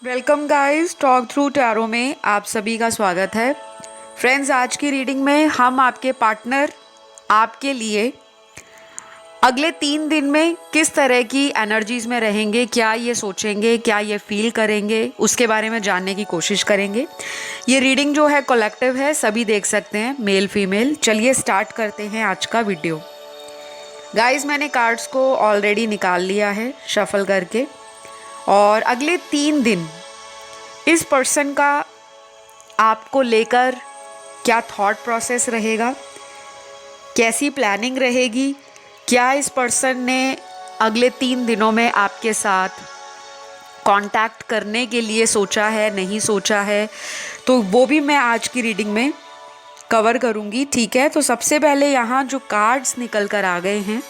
Welcome guys, talk through tarot में आप सभी का स्वागत है। फ्रेंड्स, आज की रीडिंग में हम आपके पार्टनर आपके लिए अगले 3 दिन में किस तरह की एनर्जीज में रहेंगे, क्या ये सोचेंगे, क्या ये फील करेंगे, उसके बारे में जानने की कोशिश करेंगे। ये रीडिंग जो है कलेक्टिव है, सभी देख सकते हैं, मेल फीमेल। चलिए स्टार्ट करते हैं आज का वीडियो। गाइस, मैंने कार्ड्स को ऑलरेडी निकाल लिया है शफल करके, और अगले 3 दिन इस पर्सन का आपको लेकर क्या थॉट प्रोसेस रहेगा, कैसी प्लानिंग रहेगी, क्या इस पर्सन ने अगले 3 दिनों में आपके साथ कांटेक्ट करने के लिए सोचा है, नहीं सोचा है, तो वो भी मैं आज की रीडिंग में कवर करूँगी। ठीक है, तो सबसे पहले यहाँ जो कार्ड्स निकल कर आ गए हैं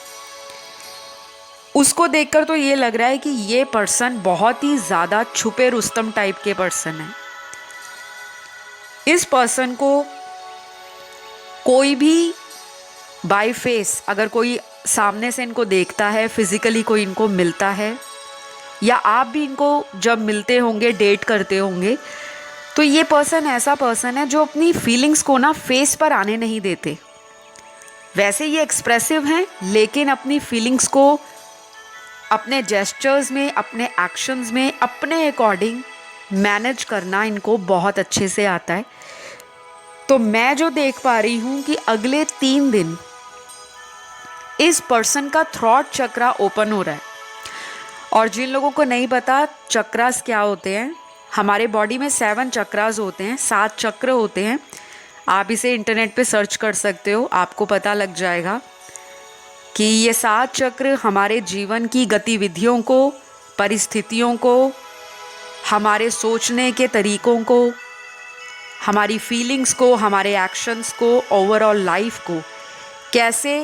उसको देखकर तो ये लग रहा है कि ये पर्सन बहुत ही ज़्यादा छुपे रुस्तम टाइप के पर्सन है। इस पर्सन को कोई भी बाय फेस, अगर कोई सामने से इनको देखता है, फिजिकली कोई इनको मिलता है, या आप भी इनको जब मिलते होंगे, डेट करते होंगे, तो ये पर्सन ऐसा पर्सन है जो अपनी फीलिंग्स को ना फेस पर आने नहीं देते। वैसे ये एक्सप्रेसिव हैं, लेकिन अपनी फीलिंग्स को अपने जेस्चर्स में, अपने एक्शंस में, अपने अकॉर्डिंग मैनेज करना इनको बहुत अच्छे से आता है। तो मैं जो देख पा रही हूँ कि अगले 3 दिन इस पर्सन का थ्रॉट चक्रा ओपन हो रहा है। और जिन लोगों को नहीं पता चक्रास क्या होते हैं, हमारे बॉडी में 7 चक्रास होते हैं, 7 चक्र होते हैं। आप इसे इंटरनेट पे सर्च कर सकते हो, आपको पता लग जाएगा कि ये 7 चक्र हमारे जीवन की गतिविधियों को, परिस्थितियों को, हमारे सोचने के तरीकों को, हमारी फीलिंग्स को, हमारे एक्शंस को, ओवरऑल लाइफ को कैसे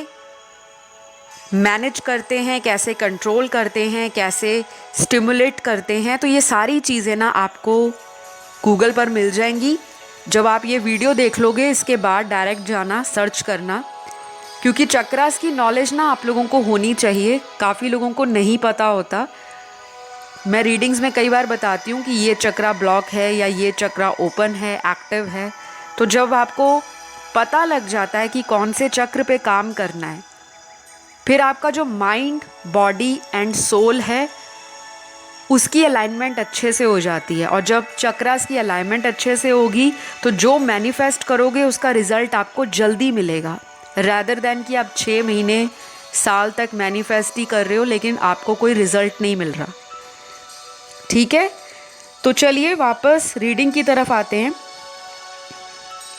मैनेज करते हैं, कैसे कंट्रोल करते हैं, कैसे स्टिमुलेट करते हैं। तो ये सारी चीज़ें ना आपको गूगल पर मिल जाएंगी। जब आप ये वीडियो देख लोगे, इसके बाद डायरेक्ट जाना, सर्च करना, क्योंकि चक्रास की नॉलेज ना आप लोगों को होनी चाहिए। काफ़ी लोगों को नहीं पता होता। मैं रीडिंग्स में कई बार बताती हूँ कि ये चक्रा ब्लॉक है या ये चक्रा ओपन है, एक्टिव है। तो जब आपको पता लग जाता है कि कौन से चक्र पे काम करना है, फिर आपका जो माइंड, बॉडी एंड सोल है उसकी अलाइनमेंट अच्छे से हो जाती है। और जब चक्रास की अलाइनमेंट अच्छे से होगी तो जो मैनिफेस्ट करोगे उसका रिजल्ट आपको जल्दी मिलेगा, रैदर दैन कि आप 6 महीने, साल तक मैनिफेस्ट ही कर रहे हो लेकिन आपको कोई रिजल्ट नहीं मिल रहा। ठीक है, तो चलिए वापस रीडिंग की तरफ आते हैं।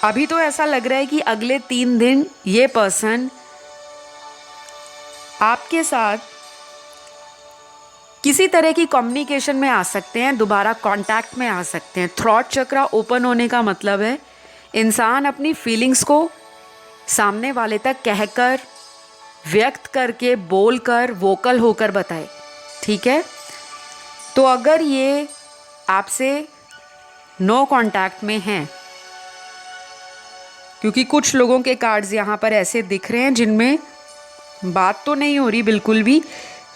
अभी तो ऐसा लग रहा है कि अगले 3 दिन ये पर्सन आपके साथ किसी तरह की कम्युनिकेशन में आ सकते हैं, दोबारा कांटेक्ट में आ सकते हैं। थ्रॉट चक्रा ओपन होने का मतलब है इंसान अपनी फीलिंग्स को सामने वाले तक कहकर, व्यक्त करके, बोलकर, वोकल होकर बताए। ठीक है, तो अगर ये आपसे नो कांटेक्ट में हैं, क्योंकि कुछ लोगों के कार्ड्स यहाँ पर ऐसे दिख रहे हैं जिनमें बात तो नहीं हो रही बिल्कुल भी,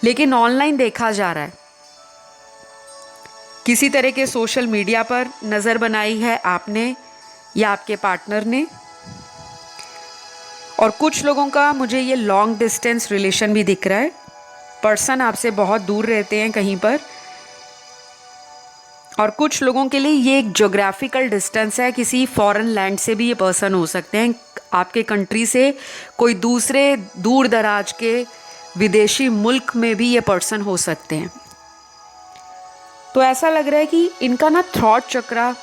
लेकिन ऑनलाइन देखा जा रहा है, किसी तरह के सोशल मीडिया पर नज़र बनाई है आपने या आपके पार्टनर ने। और कुछ लोगों का मुझे ये लॉन्ग डिस्टेंस रिलेशन भी दिख रहा है। पर्सन आपसे बहुत दूर रहते हैं कहीं पर, और कुछ लोगों के लिए ये एक ज्योग्राफिकल डिस्टेंस है, किसी फॉरेन लैंड से भी ये पर्सन हो सकते हैं, आपके कंट्री से कोई दूसरे दूर दराज के विदेशी मुल्क में भी ये पर्सन हो सकते हैं। तो ऐसा लग रहा है कि इनका ना थ्रॉट चक्रा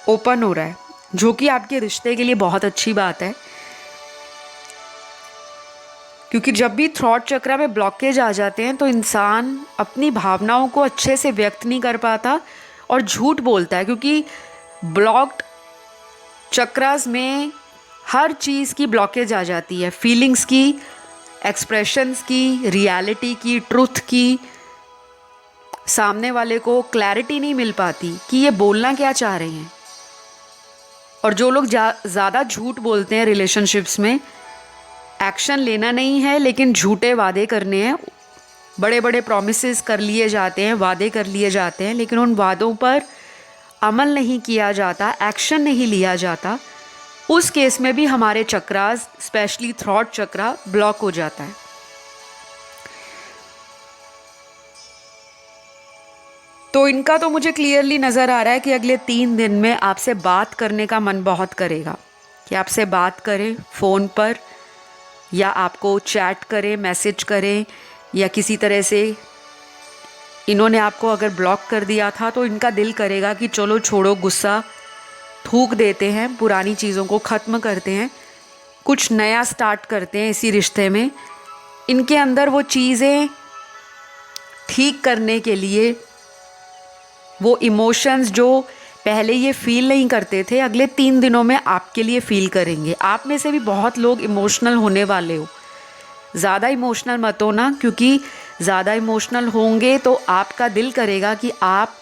ओपन हो रहा है, जो कि आपके रिश्ते के लिए बहुत अच्छी बात है, क्योंकि जब भी थ्रॉट चक्रा में ब्लॉकेज आ जाते हैं तो इंसान अपनी भावनाओं को अच्छे से व्यक्त नहीं कर पाता और झूठ बोलता है, क्योंकि ब्लॉक्ड चक्रास में हर चीज़ की ब्लॉकेज आ जाती है, फीलिंग्स की, एक्सप्रेशंस की, रियलिटी की, ट्रुथ की। सामने वाले को क्लैरिटी नहीं मिल पाती कि ये बोलना क्या चाह रहे हैं। और जो लोग ज़्यादा झूठ बोलते हैं रिलेशनशिप्स में, एक्शन लेना नहीं है लेकिन झूठे वादे करने हैं, बड़े बड़े प्रॉमिसेस कर लिए जाते हैं, वादे कर लिए जाते हैं, लेकिन उन वादों पर अमल नहीं किया जाता, एक्शन नहीं लिया जाता, उस केस में भी हमारे चक्रास, स्पेशली थ्रॉट चक्रा, ब्लॉक हो जाता है। तो इनका तो मुझे क्लियरली नज़र आ रहा है कि अगले 3 दिन में आपसे बात करने का मन बहुत करेगा, कि आपसे बात करें फ़ोन पर, या आपको चैट करें, मैसेज करें, या किसी तरह से। इन्होंने आपको अगर ब्लॉक कर दिया था तो इनका दिल करेगा कि चलो छोड़ो, गुस्सा थूक देते हैं, पुरानी चीज़ों को ख़त्म करते हैं, कुछ नया स्टार्ट करते हैं इसी रिश्ते में। इनके अंदर वो चीज़ें ठीक करने के लिए, वो इमोशंस जो पहले ये फील नहीं करते थे, अगले 3 दिनों में आपके लिए फील करेंगे। आप में से भी बहुत लोग इमोशनल होने वाले हो। ज़्यादा इमोशनल मत हो ना, क्योंकि ज़्यादा इमोशनल होंगे तो आपका दिल करेगा कि आप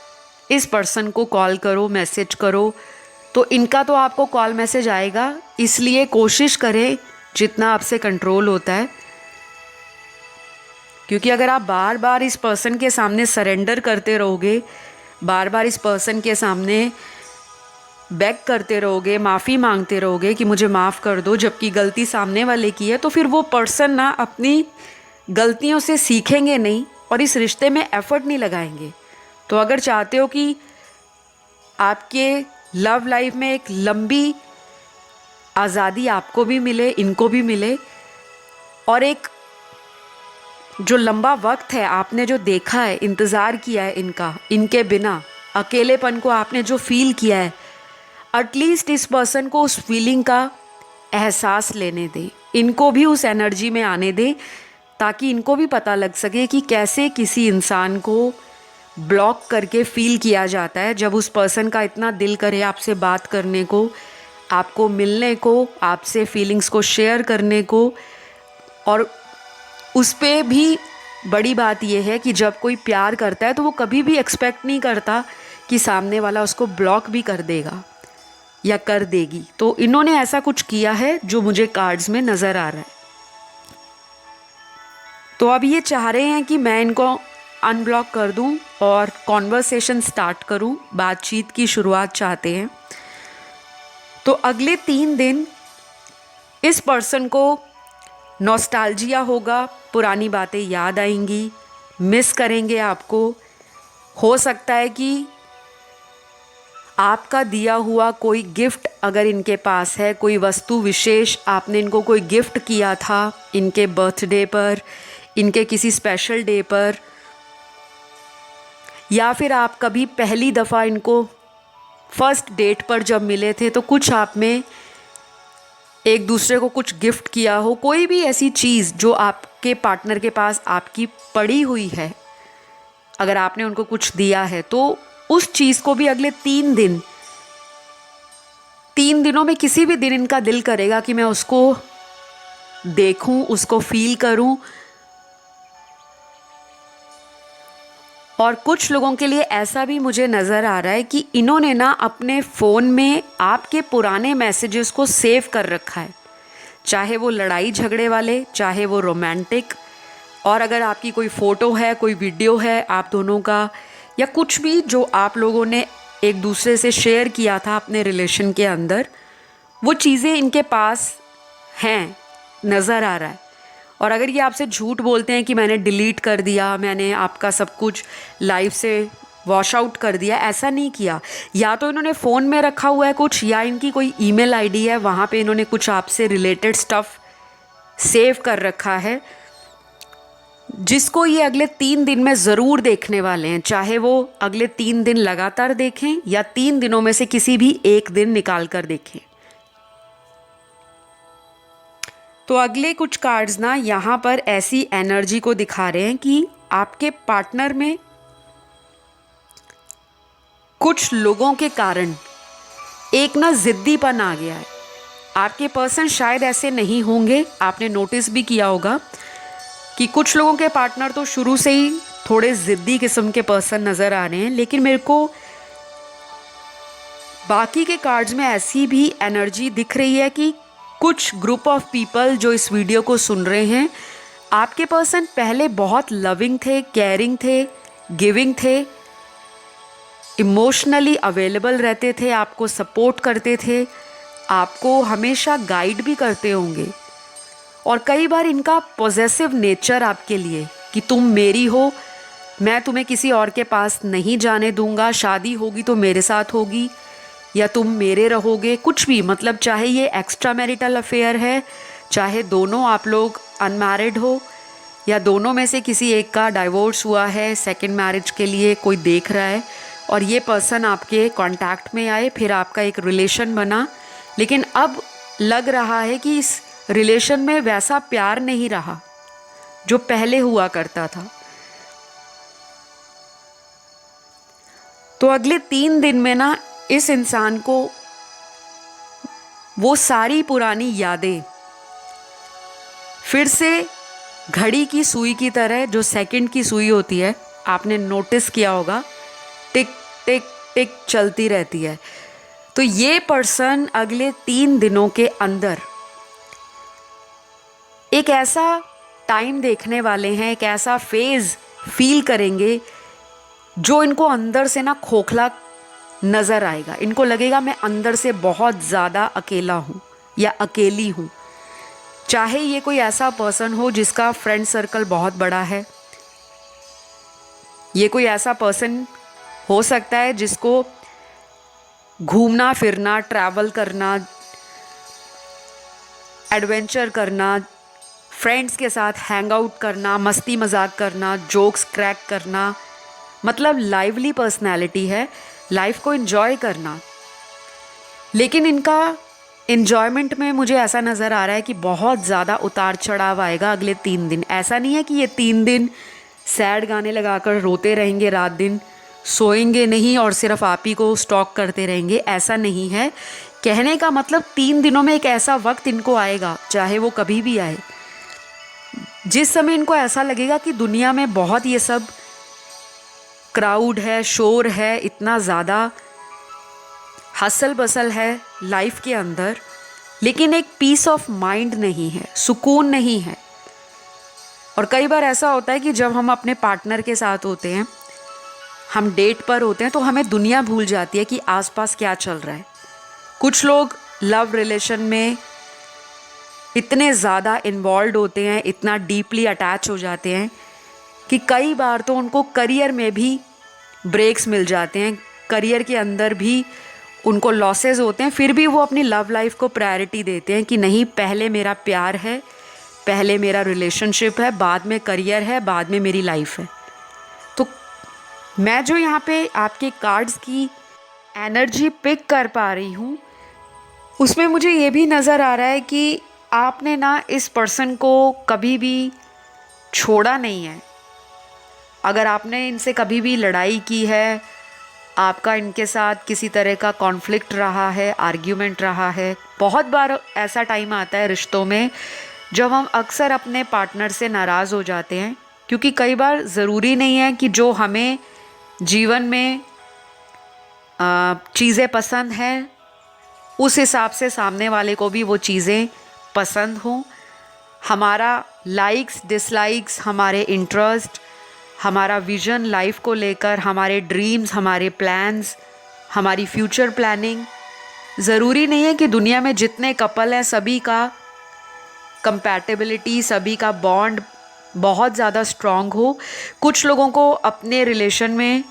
इस पर्सन को कॉल करो, मैसेज करो, तो इनका तो आपको कॉल मैसेज आएगा। इसलिए कोशिश करें जितना आपसे कंट्रोल होता है, क्योंकि अगर आप बार बार इस पर्सन के सामने सरेंडर करते रहोगे, बार बार इस पर्सन के सामने बेग करते रहोगे, माफ़ी मांगते रहोगे कि मुझे माफ़ कर दो, जबकि गलती सामने वाले की है, तो फिर वो पर्सन ना अपनी गलतियों से सीखेंगे नहीं और इस रिश्ते में एफर्ट नहीं लगाएंगे। तो अगर चाहते हो कि आपके लव लाइफ में एक लंबी आज़ादी आपको भी मिले, इनको भी मिले, और एक जो लंबा वक्त है आपने जो देखा है, इंतज़ार किया है इनका, इनके बिना अकेलेपन को आपने जो फील किया है, एटलीस्ट इस पर्सन को उस फीलिंग का एहसास लेने दें, इनको भी उस एनर्जी में आने दें, ताकि इनको भी पता लग सके कि कैसे किसी इंसान को ब्लॉक करके फील किया जाता है, जब उस पर्सन का इतना दिल करे आपसे बात करने को, आपको मिलने को, आपसे फीलिंग्स को शेयर करने को। और उस पे भी बड़ी बात यह है कि जब कोई प्यार करता है तो वो कभी भी एक्सपेक्ट नहीं करता कि सामने वाला उसको ब्लॉक भी कर देगा या कर देगी। तो इन्होंने ऐसा कुछ किया है जो मुझे कार्ड्स में नज़र आ रहा है। तो अब ये चाह रहे हैं कि मैं इनको अनब्लॉक कर दूं और कॉन्वर्सेशन स्टार्ट करूं, बातचीत की शुरुआत चाहते हैं। तो अगले 3 दिन इस पर्सन को नॉस्टैल्जिया होगा, पुरानी बातें याद आएंगी, मिस करेंगे आपको। हो सकता है कि आपका दिया हुआ कोई गिफ्ट अगर इनके पास है, कोई वस्तु विशेष आपने इनको कोई गिफ्ट किया था इनके बर्थडे पर, इनके किसी स्पेशल डे पर, या फिर आप कभी पहली दफ़ा इनको फर्स्ट डेट पर जब मिले थे तो कुछ आप में एक दूसरे को कुछ गिफ्ट किया हो। कोई भी ऐसी चीज़ जो आपके पार्टनर के पास आपकी पड़ी हुई है, अगर आपने उनको कुछ दिया है, तो उस चीज़ को भी अगले 3 दिनों में किसी भी दिन इनका दिल करेगा कि मैं उसको देखूं, उसको फील करूं। और कुछ लोगों के लिए ऐसा भी मुझे नज़र आ रहा है कि इन्होंने ना अपने फ़ोन में आपके पुराने मैसेजेस को सेव कर रखा है, चाहे वो लड़ाई झगड़े वाले, चाहे वो रोमांटिक। और अगर आपकी कोई फ़ोटो है, कोई वीडियो है आप दोनों का, या कुछ भी जो आप लोगों ने एक दूसरे से शेयर किया था अपने रिलेशन के अंदर, वो चीज़ें इनके पास हैं, नज़र आ रहा है। और अगर ये आपसे झूठ बोलते हैं कि मैंने डिलीट कर दिया, मैंने आपका सब कुछ लाइफ से वॉश आउट कर दिया, ऐसा नहीं किया। या तो इन्होंने फ़ोन में रखा हुआ है कुछ, या इनकी कोई ईमेल आईडी है, वहाँ पे इन्होंने कुछ आपसे रिलेटेड स्टफ़ सेव कर रखा है, जिसको ये अगले 3 दिन में ज़रूर देखने वाले हैं। चाहे वो अगले 3 दिन लगातार देखें या 3 दिनों में से किसी भी एक दिन निकाल कर देखें। तो अगले कुछ कार्ड्स ना यहाँ पर ऐसी एनर्जी को दिखा रहे हैं कि आपके पार्टनर में कुछ लोगों के कारण एक ना ज़िद्दीपन आ गया है। आपके पर्सन शायद ऐसे नहीं होंगे, आपने नोटिस भी किया होगा कि कुछ लोगों के पार्टनर तो शुरू से ही थोड़े ज़िद्दी किस्म के पर्सन नज़र आ रहे हैं। लेकिन मेरे को बाकी के कार्ड्स में ऐसी भी एनर्जी दिख रही है कि कुछ ग्रुप ऑफ पीपल जो इस वीडियो को सुन रहे हैं, आपके पर्सन पहले बहुत लविंग थे, केयरिंग थे, गिविंग थे, इमोशनली अवेलेबल रहते थे, आपको सपोर्ट करते थे, आपको हमेशा गाइड भी करते होंगे। और कई बार इनका पॉजेसिव नेचर आपके लिए कि तुम मेरी हो, मैं तुम्हें किसी और के पास नहीं जाने दूंगा, शादी होगी तो मेरे साथ होगी या तुम मेरे रहोगे, कुछ भी, मतलब चाहे ये एक्स्ट्रा मैरिटल अफेयर है, चाहे दोनों आप लोग अनमैरिड हो या दोनों में से किसी एक का डाइवोर्स हुआ है, सेकंड मैरिज के लिए कोई देख रहा है और ये पर्सन आपके कांटेक्ट में आए, फिर आपका एक रिलेशन बना, लेकिन अब लग रहा है कि इस रिलेशन में वैसा प्यार नहीं रहा जो पहले हुआ करता था। तो अगले 3 दिन में ना इस इंसान को वो सारी पुरानी यादें फिर से घड़ी की सुई की तरह, जो सेकंड की सुई होती है, आपने नोटिस किया होगा, टिक टिक टिक चलती रहती है। तो ये पर्सन अगले 3 दिनों के अंदर एक ऐसा टाइम देखने वाले हैं, एक ऐसा फेज फील करेंगे जो इनको अंदर से ना खोखला नज़र आएगा। इनको लगेगा मैं अंदर से बहुत ज़्यादा अकेला हूँ या अकेली हूँ। चाहे ये कोई ऐसा पर्सन हो जिसका फ्रेंड सर्कल बहुत बड़ा है, ये कोई ऐसा पर्सन हो सकता है जिसको घूमना फिरना, ट्रैवल करना, एडवेंचर करना, फ्रेंड्स के साथ हैंग आउट करना, मस्ती मजाक करना, जोक्स क्रैक करना, मतलब लाइवली पर्सनैलिटी है, लाइफ को एंजॉय करना। लेकिन इनका एन्जॉयमेंट में मुझे ऐसा नज़र आ रहा है कि बहुत ज़्यादा उतार चढ़ाव आएगा अगले 3 दिन। ऐसा नहीं है कि ये 3 दिन सैड गाने लगाकर रोते रहेंगे, रात दिन सोएंगे नहीं और सिर्फ आप ही को स्टॉक करते रहेंगे, ऐसा नहीं है। कहने का मतलब 3 दिनों में एक ऐसा वक्त इनको आएगा, चाहे वो कभी भी आए, जिस समय इनको ऐसा लगेगा कि दुनिया में बहुत ये सब क्राउड है, शोर है, इतना ज़्यादा हसल बसल है लाइफ के अंदर, लेकिन एक पीस ऑफ माइंड नहीं है, सुकून नहीं है। और कई बार ऐसा होता है कि जब हम अपने पार्टनर के साथ होते हैं, हम डेट पर होते हैं, तो हमें दुनिया भूल जाती है कि आसपास क्या चल रहा है। कुछ लोग लव रिलेशन में इतने ज़्यादा इन्वॉल्व होते हैं, इतना डीपली अटैच हो जाते हैं कि कई बार तो उनको करियर में भी ब्रेक्स मिल जाते हैं, करियर के अंदर भी उनको लॉसेस होते हैं, फिर भी वो अपनी लव लाइफ को प्रायोरिटी देते हैं कि नहीं, पहले मेरा प्यार है, पहले मेरा रिलेशनशिप है, बाद में करियर है, बाद में मेरी लाइफ है। तो मैं जो यहाँ पे आपके कार्ड्स की एनर्जी पिक कर पा रही हूँ, उसमें मुझे ये भी नज़र आ रहा है कि आपने ना इस पर्सन को कभी भी छोड़ा नहीं है। अगर आपने इनसे कभी भी लड़ाई की है, आपका इनके साथ किसी तरह का कॉन्फ्लिक्ट रहा है, आर्ग्यूमेंट रहा है, बहुत बार ऐसा टाइम आता है रिश्तों में जब हम अक्सर अपने पार्टनर से नाराज़ हो जाते हैं, क्योंकि कई बार ज़रूरी नहीं है कि जो हमें जीवन में चीज़ें पसंद हैं उस हिसाब से सामने वाले को भी वो चीज़ें पसंद हों। हमारा लाइक्स डिसलाइक्स, हमारे इंटरेस्ट, हमारा विज़न लाइफ को लेकर, हमारे ड्रीम्स, हमारे प्लान्स, हमारी फ्यूचर प्लानिंग, ज़रूरी नहीं है कि दुनिया में जितने कपल हैं सभी का कंपैटिबिलिटी, सभी का बॉन्ड बहुत ज़्यादा स्ट्रॉन्ग हो। कुछ लोगों को अपने रिलेशन में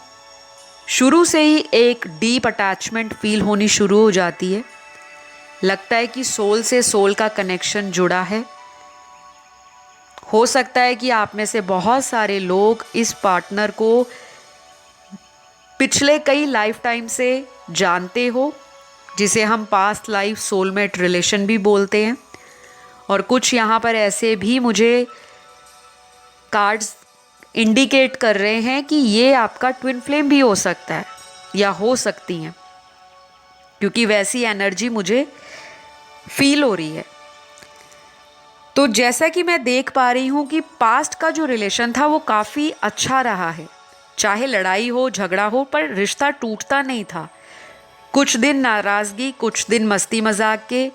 शुरू से ही एक डीप अटैचमेंट फील होनी शुरू हो जाती है, लगता है कि सोल से सोल का कनेक्शन जुड़ा है। हो सकता है कि आप में से बहुत सारे लोग इस पार्टनर को पिछले कई लाइफ टाइम से जानते हो, जिसे हम पास्ट लाइफ सोलमेट रिलेशन भी बोलते हैं। और कुछ यहाँ पर ऐसे भी मुझे कार्ड्स इंडिकेट कर रहे हैं कि ये आपका ट्विन फ्लेम भी हो सकता है या हो सकती हैं, क्योंकि वैसी एनर्जी मुझे फील हो रही है। तो जैसा कि मैं देख पा रही हूँ कि पास्ट का जो रिलेशन था वो काफ़ी अच्छा रहा है, चाहे लड़ाई हो, झगड़ा हो, पर रिश्ता टूटता नहीं था। कुछ दिन नाराज़गी, कुछ दिन मस्ती मजाक के,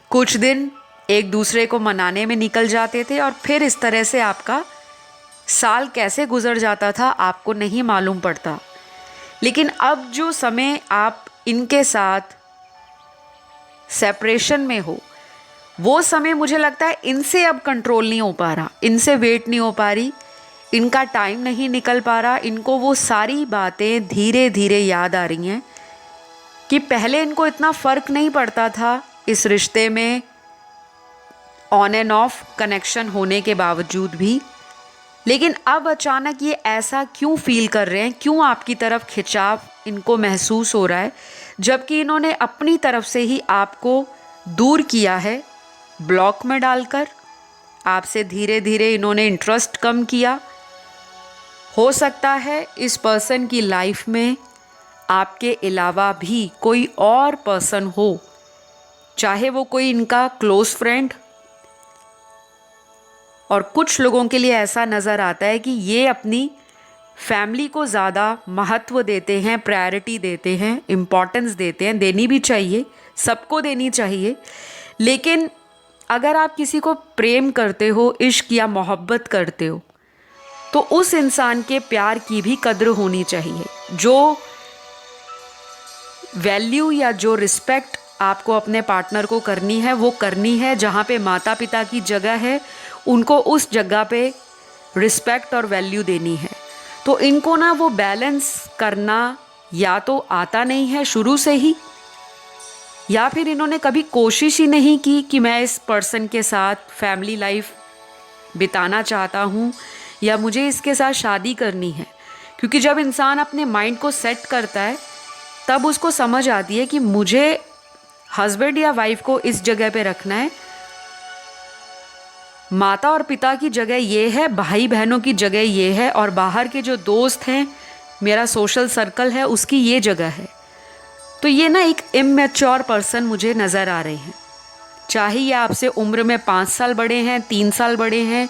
कुछ दिन एक दूसरे को मनाने में निकल जाते थे और फिर इस तरह से आपका साल कैसे गुजर जाता था आपको नहीं मालूम पड़ता। लेकिन अब जो समय आप इनके साथ सेपरेशन में हो, वो समय मुझे लगता है इनसे अब कंट्रोल नहीं हो पा रहा, इनसे वेट नहीं हो पा रही, इनका टाइम नहीं निकल पा रहा। इनको वो सारी बातें धीरे धीरे याद आ रही हैं कि पहले इनको इतना फ़र्क नहीं पड़ता था इस रिश्ते में ऑन एंड ऑफ कनेक्शन होने के बावजूद भी, लेकिन अब अचानक ये ऐसा क्यों फील कर रहे हैं, क्यों आपकी तरफ खिंचाव इनको महसूस हो रहा है, जबकि इन्होंने अपनी तरफ से ही आपको दूर किया है ब्लॉक में डालकर। आपसे धीरे धीरे इन्होंने इंटरेस्ट कम किया। हो सकता है इस पर्सन की लाइफ में आपके अलावा भी कोई और पर्सन हो, चाहे वो कोई इनका क्लोज फ्रेंड, और कुछ लोगों के लिए ऐसा नज़र आता है कि ये अपनी फैमिली को ज़्यादा महत्व देते हैं, प्रायोरिटी देते हैं, इम्पॉर्टेंस देते हैं। देनी भी चाहिए, सबको देनी चाहिए, लेकिन अगर आप किसी को प्रेम करते हो, इश्क या मोहब्बत करते हो, तो उस इंसान के प्यार की भी कद्र होनी चाहिए। जो वैल्यू या जो रिस्पेक्ट आपको अपने पार्टनर को करनी है वो करनी है। जहाँ पे माता पिता की जगह है उनको उस जगह पे रिस्पेक्ट और वैल्यू देनी है। तो इनको ना वो बैलेंस करना या तो आता नहीं है शुरू से ही, या फिर इन्होंने कभी कोशिश ही नहीं की कि मैं इस पर्सन के साथ फैमिली लाइफ बिताना चाहता हूँ या मुझे इसके साथ शादी करनी है। क्योंकि जब इंसान अपने माइंड को सेट करता है तब उसको समझ आती है कि मुझे हस्बैंड या वाइफ को इस जगह पे रखना है, माता और पिता की जगह ये है, भाई बहनों की जगह ये है, और बाहर के जो दोस्त हैं, मेरा सोशल सर्कल है, उसकी ये जगह है। तो ये ना एक इमैच्योर पर्सन मुझे नज़र आ रहे हैं। चाहे ये आपसे उम्र में 5 साल बड़े हैं, 3 साल बड़े हैं,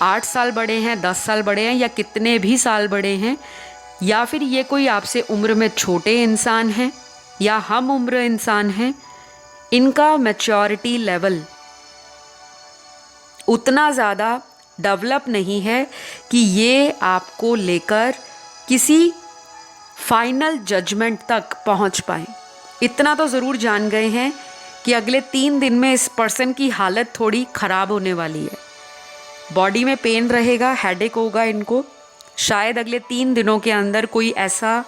8 साल बड़े हैं, 10 साल बड़े हैं, या कितने भी साल बड़े हैं, या फिर ये कोई आपसे उम्र में छोटे इंसान हैं या हम उम्र इंसान हैं, इनका मैच्योरिटी लेवल उतना ज़्यादा डेवलप नहीं है कि ये आपको लेकर किसी फाइनल जजमेंट तक पहुंच पाए। इतना तो ज़रूर जान गए हैं कि अगले 3 दिन में इस पर्सन की हालत थोड़ी ख़राब होने वाली है। बॉडी में पेन रहेगा, हेडेक होगा इनको। शायद अगले 3 दिनों के अंदर कोई ऐसा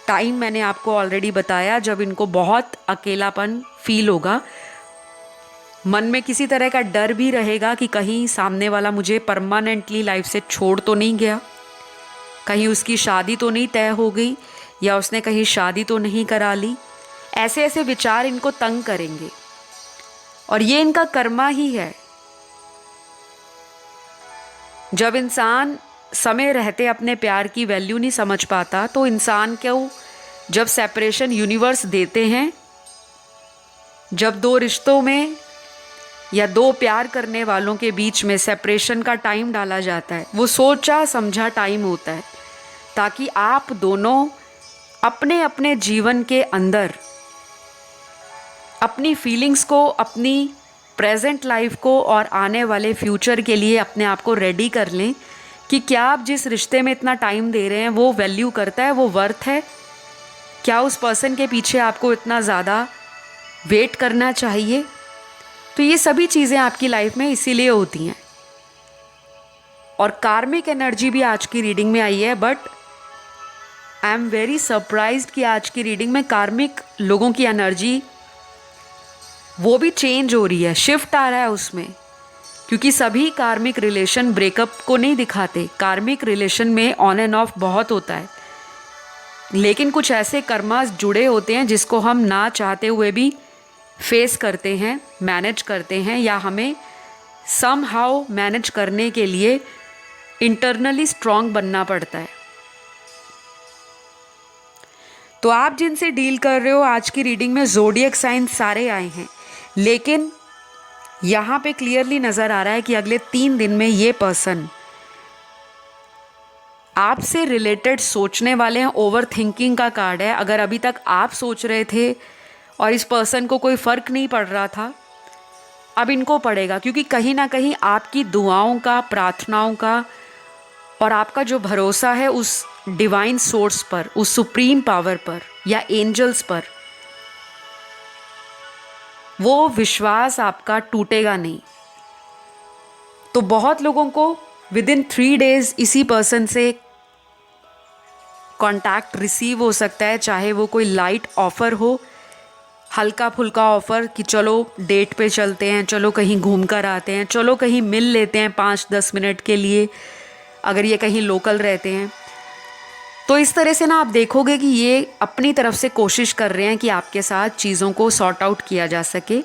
टाइम मैंने आपको ऑलरेडी बताया जब इनको बहुत अकेलापन फील होगा। मन में किसी तरह का डर भी रहेगा कि कहीं सामने वाला मुझे परमानेंटली लाइफ से छोड़ तो नहीं गया, कहीं उसकी शादी तो नहीं तय हो गई, या उसने कहीं शादी तो नहीं करा ली। ऐसे ऐसे विचार इनको तंग करेंगे और ये इनका कर्मा ही है। जब इंसान समय रहते अपने प्यार की वैल्यू नहीं समझ पाता तो इंसान को जब सेपरेशन यूनिवर्स देते हैं, जब 2 रिश्तों में या 2 प्यार करने वालों के बीच में सेपरेशन का टाइम डाला जाता है, वो सोचा समझा टाइम होता है ताकि आप दोनों अपने अपने जीवन के अंदर अपनी फीलिंग्स को, अपनी प्रेजेंट लाइफ को और आने वाले फ्यूचर के लिए अपने आप को रेडी कर लें कि क्या आप जिस रिश्ते में इतना टाइम दे रहे हैं वो वैल्यू करता है, वो वर्थ है। क्या उस पर्सन के पीछे आपको इतना ज़्यादा वेट करना चाहिए। तो ये सभी चीज़ें आपकी लाइफ में इसीलिए होती हैं। और कार्मिक एनर्जी भी आज की रीडिंग में आई है, but I am very surprised कि आज की रीडिंग में कार्मिक लोगों की एनर्जी वो भी चेंज हो रही है, शिफ्ट आ रहा है उसमें। क्योंकि सभी कार्मिक रिलेशन ब्रेकअप को नहीं दिखाते, कार्मिक रिलेशन में ऑन एंड ऑफ बहुत होता है, लेकिन कुछ ऐसे कर्मास जुड़े होते हैं जिसको हम ना चाहते हुए भी फेस करते हैं, मैनेज करते हैं, या हमें समहाउ मैनेज करने के लिए इंटरनली स्ट्रांग बनना पड़ता है। तो आप जिनसे डील कर रहे हो, आज की रीडिंग में ज़ोडिएक साइन सारे आए हैं, लेकिन यहाँ पे क्लियरली नज़र आ रहा है कि अगले 3 दिन में ये पर्सन आपसे रिलेटेड सोचने वाले हैं। ओवर थिंकिंग का कार्ड है। अगर अभी तक आप सोच रहे थे और इस पर्सन को कोई फ़र्क नहीं पड़ रहा था, अब इनको पड़ेगा, क्योंकि कहीं ना कहीं आपकी दुआओं का, प्रार्थनाओं का और आपका जो भरोसा है उस डिवाइन सोर्स पर, उस सुप्रीम पावर पर या एंजल्स पर, वो विश्वास आपका टूटेगा नहीं। तो बहुत लोगों को विद इन 3 days इसी पर्सन से कांटेक्ट रिसीव हो सकता है, चाहे वो कोई लाइट ऑफर हो, हल्का फुल्का ऑफर कि चलो डेट पे चलते हैं, चलो कहीं घूम कर आते हैं, चलो कहीं मिल लेते हैं 5-10 मिनट के लिए, अगर ये कहीं लोकल रहते हैं। तो इस तरह से ना आप देखोगे कि ये अपनी तरफ से कोशिश कर रहे हैं कि आपके साथ चीज़ों को सॉर्ट आउट किया जा सके।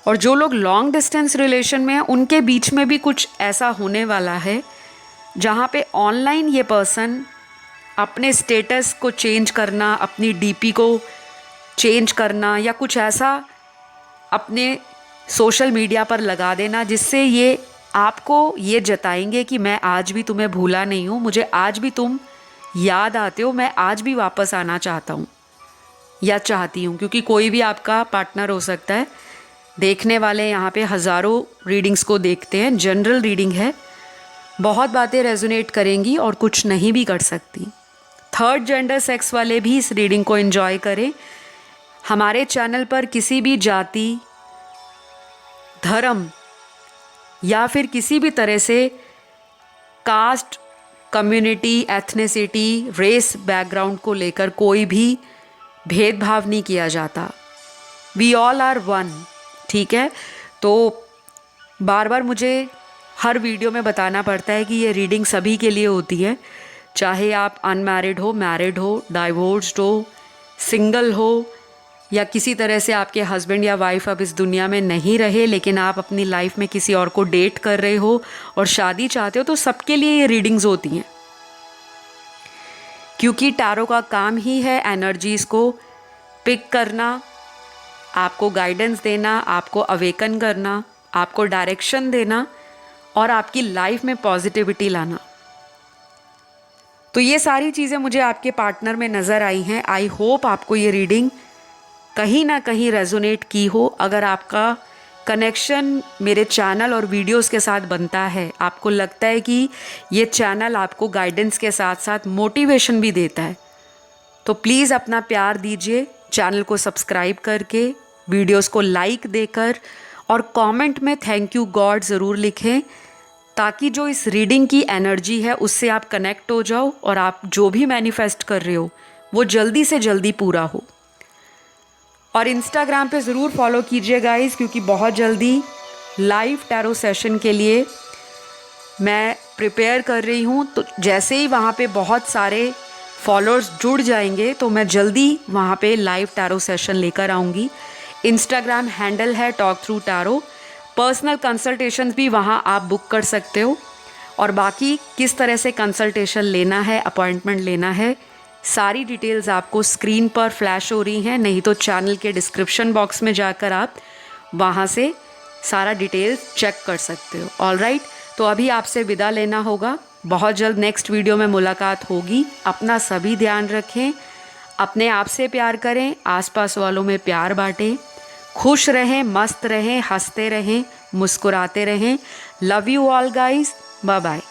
और जो लोग लॉन्ग डिस्टेंस रिलेशन में हैं उनके बीच में भी कुछ ऐसा होने वाला है जहाँ पे ऑनलाइन ये पर्सन अपने स्टेटस को चेंज करना, अपनी डीपी को चेंज करना या कुछ ऐसा अपने सोशल मीडिया पर लगा देना जिससे ये आपको ये जताएंगे कि मैं आज भी तुम्हें भूला नहीं हूँ, मुझे आज भी तुम याद आते हो, मैं आज भी वापस आना चाहता हूँ या चाहती हूँ। क्योंकि कोई भी आपका पार्टनर हो सकता है। देखने वाले यहाँ पे हज़ारों रीडिंग्स को देखते हैं, जनरल रीडिंग है, बहुत बातें रेजोनेट करेंगी और कुछ नहीं भी कर सकती। थर्ड जेंडर सेक्स वाले भी इस रीडिंग को एंजॉय करें। हमारे चैनल पर किसी भी जाति, धर्म या फिर किसी भी तरह से caste, community, ethnicity, race background को लेकर कोई भी भेदभाव नहीं किया जाता। वी ऑल आर वन, ठीक है। तो बार बार मुझे हर वीडियो में बताना पड़ता है कि ये रीडिंग सभी के लिए होती है, चाहे आप अनमैरिड हो, मैरिड हो, डाइवोर्स्ड हो, सिंगल हो या किसी तरह से आपके हस्बैंड या वाइफ अब इस दुनिया में नहीं रहे लेकिन आप अपनी लाइफ में किसी और को डेट कर रहे हो और शादी चाहते हो, तो सबके लिए ये रीडिंग्स होती हैं। क्योंकि टैरो का काम ही है एनर्जीज़ को पिक करना, आपको गाइडेंस देना, आपको अवेकन करना, आपको डायरेक्शन देना और आपकी लाइफ में पॉजिटिविटी लाना। तो ये सारी चीज़ें मुझे आपके पार्टनर में नज़र आई हैं। आई होप आपको ये रीडिंग कहीं ना कहीं रेजोनेट की हो। अगर आपका कनेक्शन मेरे चैनल और वीडियोस के साथ बनता है, आपको लगता है कि ये चैनल आपको गाइडेंस के साथ साथ मोटिवेशन भी देता है, तो प्लीज़ अपना प्यार दीजिए, चैनल को सब्सक्राइब करके, वीडियोस को लाइक देकर और कमेंट में थैंक यू गॉड ज़रूर लिखें, ताकि जो इस रीडिंग की एनर्जी है उससे आप कनेक्ट हो जाओ और आप जो भी मैनिफेस्ट कर रहे हो वो जल्दी से जल्दी पूरा हो। और इंस्टाग्राम पे ज़रूर फॉलो कीजिए गाइस, क्योंकि बहुत जल्दी लाइव टैरो सेशन के लिए मैं प्रिपेयर कर रही हूँ। तो जैसे ही वहाँ पे बहुत सारे फॉलोअर्स जुड़ जाएंगे तो मैं जल्दी वहाँ पे लाइव टैरो सेशन लेकर आऊँगी। इंस्टाग्राम हैंडल है talk through tarot. Personal consultations भी वहाँ आप बुक कर सकते हो। और बाकी किस तरह से कंसल्टेशन लेना है, अपॉइंटमेंट लेना है, सारी डिटेल्स आपको स्क्रीन पर फ्लैश हो रही हैं, नहीं तो चैनल के डिस्क्रिप्शन बॉक्स में जाकर आप वहाँ से सारा डिटेल्स चेक कर सकते हो। ऑलराइट, तो अभी आपसे विदा लेना होगा। बहुत जल्द नेक्स्ट वीडियो में मुलाकात होगी। अपना सभी ध्यान रखें, अपने आप से प्यार करें, आसपास वालों में प्यार बांटें, खुश रहें, मस्त रहें, हंसते रहें, मुस्कुराते रहें। Love you all guys, bye bye.